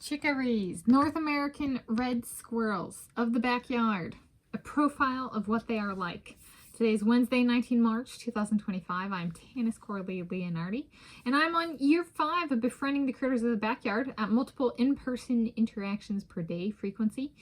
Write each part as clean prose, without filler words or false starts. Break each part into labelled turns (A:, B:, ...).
A: Chickarees, North American red squirrels of the backyard. A profile of what they are like. Today is Wednesday, 19 March, 2025. I'm Tanis Coralee Leonhardi, and I'm on year 5 of befriending the critters of the backyard at multiple in-person interactions per day frequency.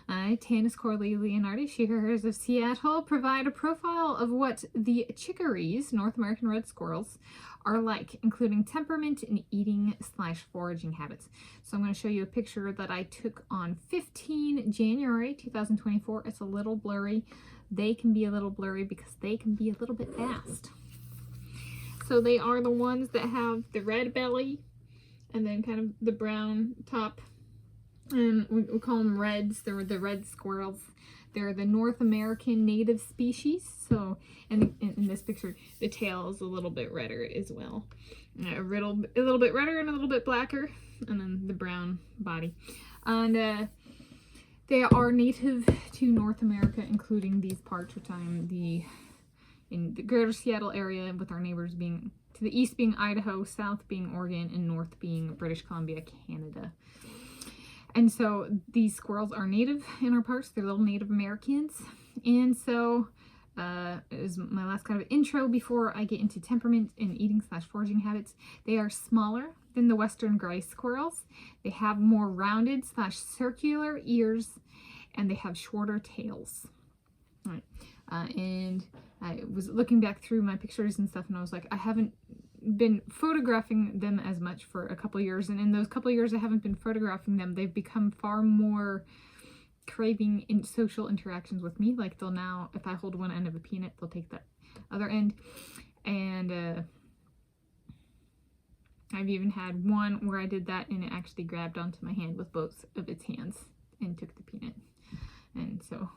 A: I, Tanis Coralee Leonhardi, she, hers of Seattle, provide a profile of what the Chickarees, North American red squirrels, are like, including temperament and eating/foraging habits. So I'm going to show you a picture that I took on 15 January 2024. It's a little blurry. They can be a little blurry because they can be a little bit fast. So they are the ones that have the red belly and then kind of the brown top. And we call them reds. They're the red squirrels. They're the North American native species. So, and in this picture, the tail is a little bit redder as well. A little bit redder and a little bit blacker. And then the brown body. And they are native to North America, including these parts, which I'm in the greater Seattle area, with our neighbors being to the east being Idaho, south being Oregon, and north being British Columbia, Canada. And so these squirrels are native in our parts. They're little Native Americans. And so is my last kind of intro before I get into temperament and eating/foraging habits. They are smaller than the western gray squirrels. They have more rounded/circular ears, and they have shorter tails. All right. And I was looking back through my pictures and stuff, and I was like, I haven't been photographing them as much for a couple years, and in those couple years I haven't been photographing them, they've become far more craving in social interactions with me. Like, they'll now, if I hold one end of a peanut, they'll take that other end. And I've even had one where I did that and it actually grabbed onto my hand with both of its hands and took the peanut. And so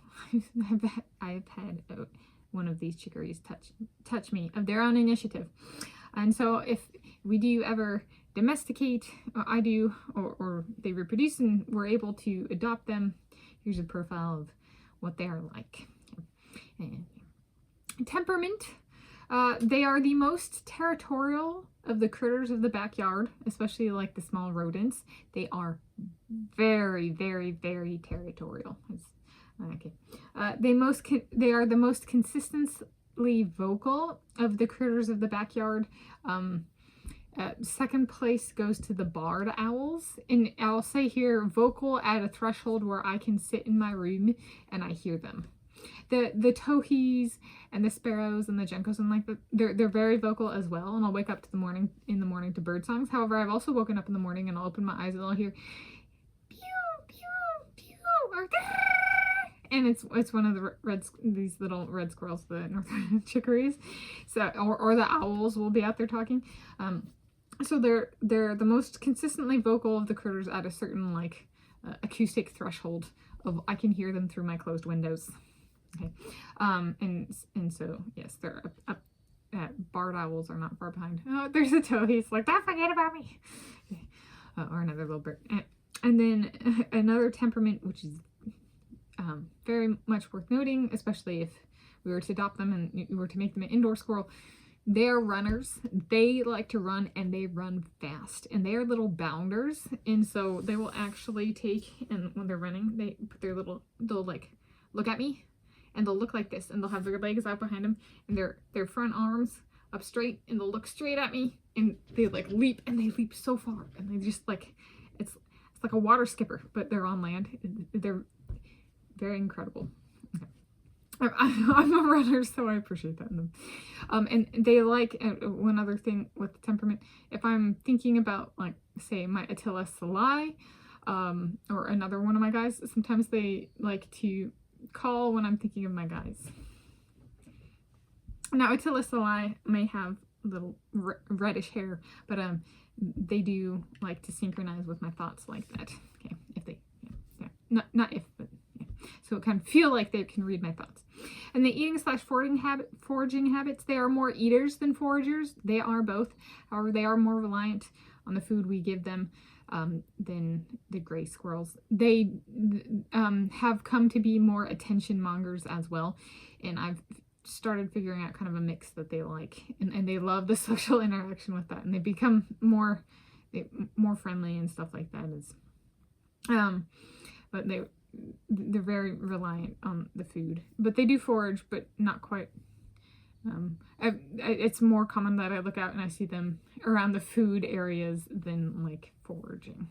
A: I've had one of these chickarees touch me of their own initiative. And so if we do ever domesticate, or I do, or they reproduce and we're able to adopt them, here's a profile of what they are like. And temperament, they are the most territorial of the critters of the backyard, especially like the small rodents. They are very, very, very territorial. Okay. They are the most consistently vocal of the critters of the backyard. Second place goes to the barred owls, and I'll say here vocal at a threshold where I can sit in my room and I hear them. The towhees and the sparrows and the juncos and like they're very vocal as well, and I'll wake up in the morning to bird songs. However, I've also woken up in the morning and I'll open my eyes and I'll hear pew pew pew or and it's one of the these little red squirrels, the northern chickarees. So or the owls will be out there talking. So they're the most consistently vocal of the critters at a certain like acoustic threshold of I can hear them through my closed windows. Okay, and so yes, they're up. Barred owls are not far behind. Oh, there's a towhee. He's like, don't forget about me. Okay. Or another little bird. And then another temperament, which is very much worth noting, especially if we were to adopt them and we were to make them an indoor squirrel. They are runners. They like to run, and they run fast, and they are little bounders. And so they will actually take, and when they're running, they put their they'll like look at me, and they'll look like this, and they'll have their legs out behind them and their front arms up straight, and they'll look straight at me, and they like leap, and they leap so far, and they just like it's like a water skipper, but they're on land. They're very incredible. Okay. I'm a runner, so I appreciate that in them. And they like, one other thing with temperament, if I'm thinking about, like, say, my Attila Salai, or another one of my guys, sometimes they like to call when I'm thinking of my guys. Now, Attila Salai may have little reddish hair, but they do like to synchronize with my thoughts like that. Okay, if they, yeah. Not if, but yeah. So it kind of feel like they can read my thoughts. And the eating/foraging habits, they are more eaters than foragers. They are both. However, they are more reliant on the food we give them than the gray squirrels. They have come to be more attention mongers as well. And I've started figuring out kind of a mix that they like, and they love the social interaction with that, and they become more friendly and stuff like that But they're very reliant on the food. But they do forage, but not quite. It's more common that I look out and I see them around the food areas than like foraging.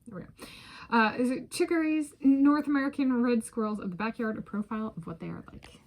A: There we go. Is it Chickarees, North American red squirrels of the backyard, a profile of what they are like.